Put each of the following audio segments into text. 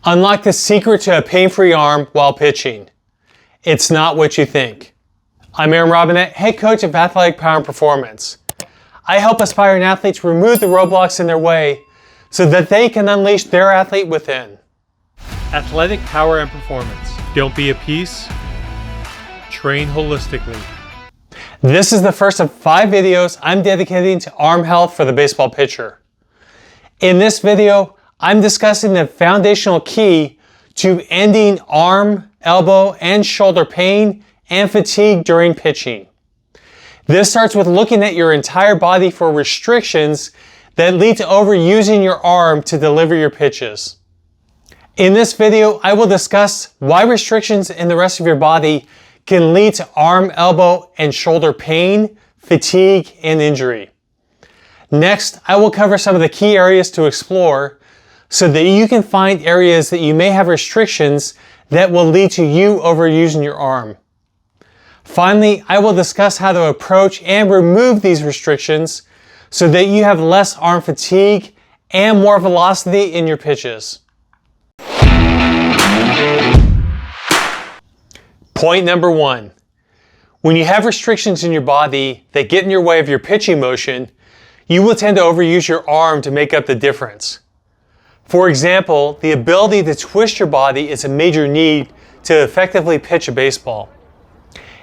Unlock the secret to a pain-free arm while pitching. It's not what you think. I'm Aaron Robinette, head coach of Athletic Power and Performance. I help aspiring athletes remove the roadblocks in their way so that they can unleash their athlete within. Athletic Power and Performance. Don't be a piece. Train holistically. This is the first of 5 videos I'm dedicating to arm health for the baseball pitcher. In this video, I'm discussing the foundational key to ending arm, elbow, and shoulder pain and fatigue during pitching. This starts with looking at your entire body for restrictions that lead to overusing your arm to deliver your pitches. In this video, I will discuss why restrictions in the rest of your body can lead to arm, elbow, and shoulder pain, fatigue, and injury. Next, I will cover some of the key areas to explore so that you can find areas that you may have restrictions that will lead to you overusing your arm. Finally, I will discuss how to approach and remove these restrictions so that you have less arm fatigue and more velocity in your pitches. Point number 1. When you have restrictions in your body that get in your way of your pitching motion, you will tend to overuse your arm to make up the difference. For example, the ability to twist your body is a major need to effectively pitch a baseball.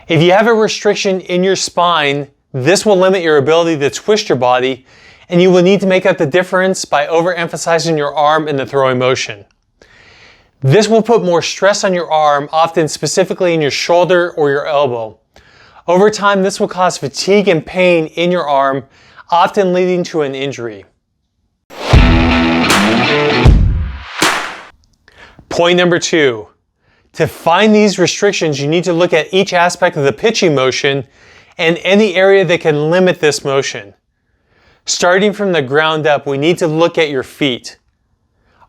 If you have a restriction in your spine, this will limit your ability to twist your body, and you will need to make up the difference by overemphasizing your arm in the throwing motion. This will put more stress on your arm, often specifically in your shoulder or your elbow. Over time, this will cause fatigue and pain in your arm, often leading to an injury. Point number 2. To find these restrictions, you need to look at each aspect of the pitching motion and any area that can limit this motion. Starting from the ground up, we need to look at your feet.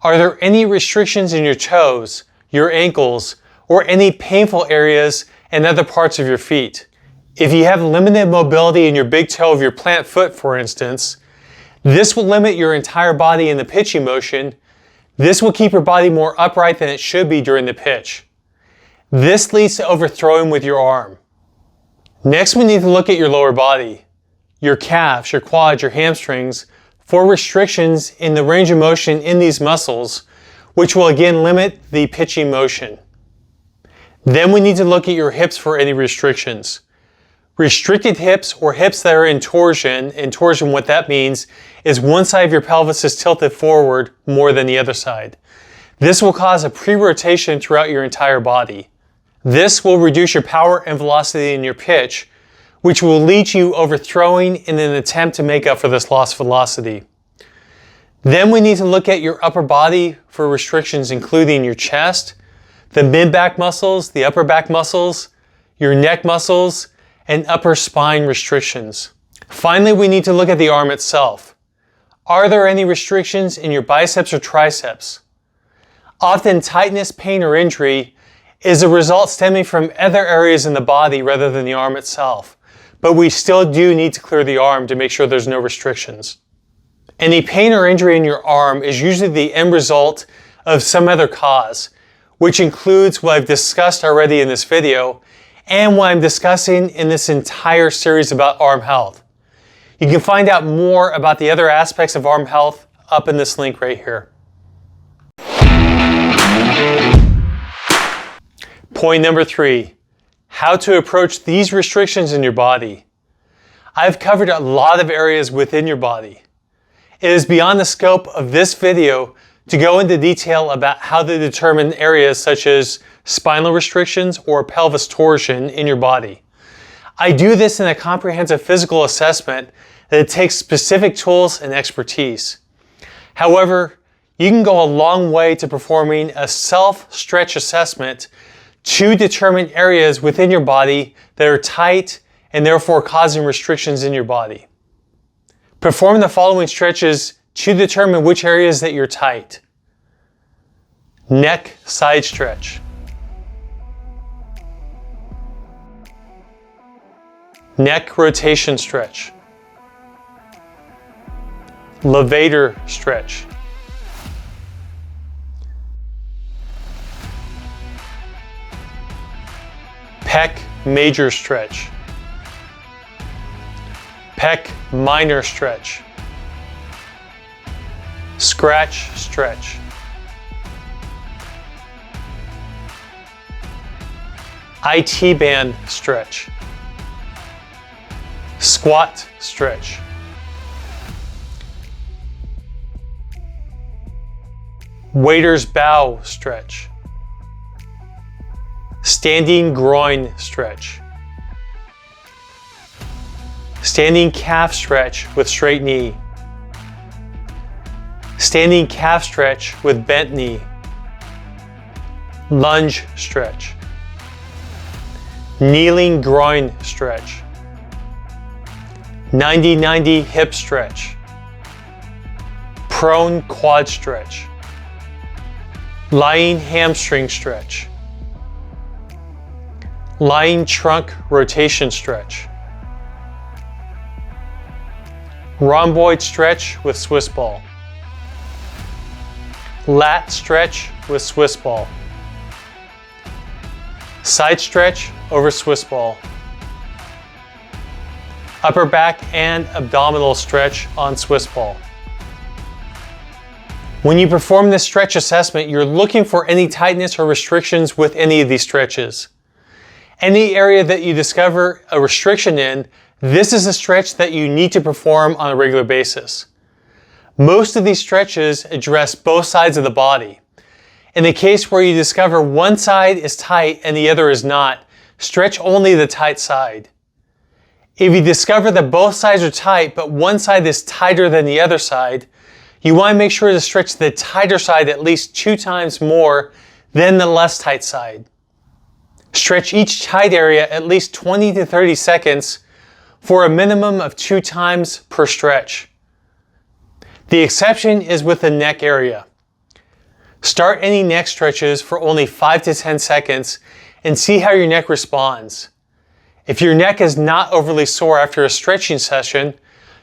Are there any restrictions in your toes, your ankles, or any painful areas and other parts of your feet? If you have limited mobility in your big toe of your plant foot, for instance, this will limit your entire body in the pitching motion. This will keep your body more upright than it should be during the pitch. This leads to overthrowing with your arm. Next, we need to look at your lower body, your calves, your quads, your hamstrings, for restrictions in the range of motion in these muscles, which will again limit the pitching motion. Then we need to look at your hips for any restrictions. Restricted hips or hips that are in torsion, what that means is one side of your pelvis is tilted forward more than the other side. This will cause a pre-rotation throughout your entire body. This will reduce your power and velocity in your pitch, which will lead you overthrowing in an attempt to make up for this lost velocity. Then we need to look at your upper body for restrictions including your chest, the mid-back muscles, the upper back muscles, your neck muscles, and upper spine restrictions. Finally, we need to look at the arm itself. Are there any restrictions in your biceps or triceps? Often tightness, pain, or injury is a result stemming from other areas in the body rather than the arm itself. But we still do need to clear the arm to make sure there's no restrictions. Any pain or injury in your arm is usually the end result of some other cause, which includes what I've discussed already in this video and what I'm discussing in this entire series about arm health. You can find out more about the other aspects of arm health up in this link right here. Point number 3. How to approach these restrictions in your body. I've covered a lot of areas within your body. It is beyond the scope of this video to go into detail about how to determine areas such as spinal restrictions or pelvis torsion in your body. I do this in a comprehensive physical assessment that takes specific tools and expertise. However, you can go a long way to performing a self-stretch assessment to determine areas within your body that are tight and therefore causing restrictions in your body. Perform the following stretches to determine which areas that you're tight. Neck side stretch. Neck rotation stretch. Levator stretch. pec major stretch, pec minor stretch, scratch stretch, IT band stretch, squat stretch, waiter's bow stretch, standing groin stretch, standing calf stretch with straight knee, standing calf stretch with bent knee, lunge stretch, kneeling groin stretch, 90-90 hip stretch, prone quad stretch, lying hamstring stretch, lying trunk rotation stretch, rhomboid stretch with Swiss ball, lat stretch with Swiss ball, side stretch over Swiss ball, upper back and abdominal stretch on Swiss ball. When you perform this stretch assessment, you're looking for any tightness or restrictions with any of these stretches. Any area that you discover a restriction in, this is a stretch that you need to perform on a regular basis. Most of these stretches address both sides of the body. In the case where you discover one side is tight and the other is not, stretch only the tight side. If you discover that both sides are tight, but one side is tighter than the other side, you want to make sure to stretch the tighter side at least 2 times more than the less tight side. Stretch each tight area at least 20 to 30 seconds for a minimum of 2 times per stretch. The exception is with the neck area. Start any neck stretches for only 5 to 10 seconds and see how your neck responds. If your neck is not overly sore after a stretching session,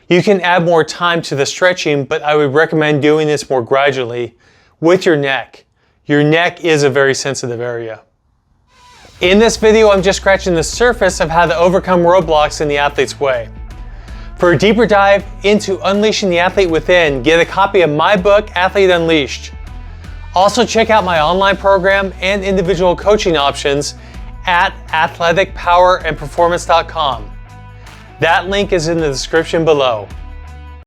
you can add more time to the stretching, but I would recommend doing this more gradually with your neck. Your neck is a very sensitive area. In this video, I'm just scratching the surface of how to overcome roadblocks in the athlete's way. For a deeper dive into unleashing the athlete within, get a copy of my book, Athlete Unleashed. Also check out my online program and individual coaching options at athleticpowerandperformance.com. That link is in the description below.